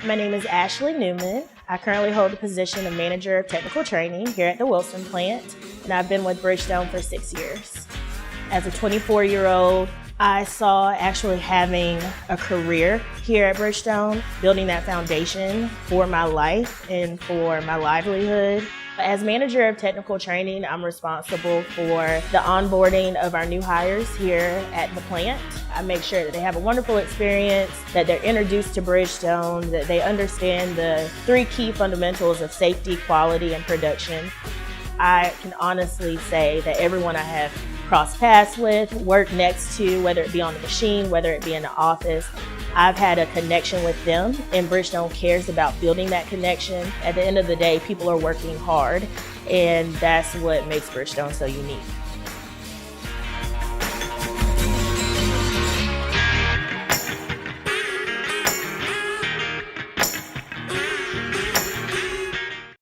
My name is Ashley Newman. I currently hold the position of Manager of Technical Training here at the Wilson plant, and I've been with Bridgestone for 6 years. As a 24-year-old, I saw actually having a career here at Bridgestone, building that foundation for my life and for my livelihood. As Manager of Technical Training, I'm responsible for the onboarding of our new hires here at the plant. I make sure that they have a wonderful experience, that they're introduced to Bridgestone, that they understand the 3 key fundamentals of safety, quality, and production. I can honestly say that everyone I have crossed paths with, worked next to, whether it be on the machine, whether it be in the office, I've had a connection with them, and Bridgestone cares about building that connection. At the end of the day, people are working hard, and that's what makes Bridgestone so unique.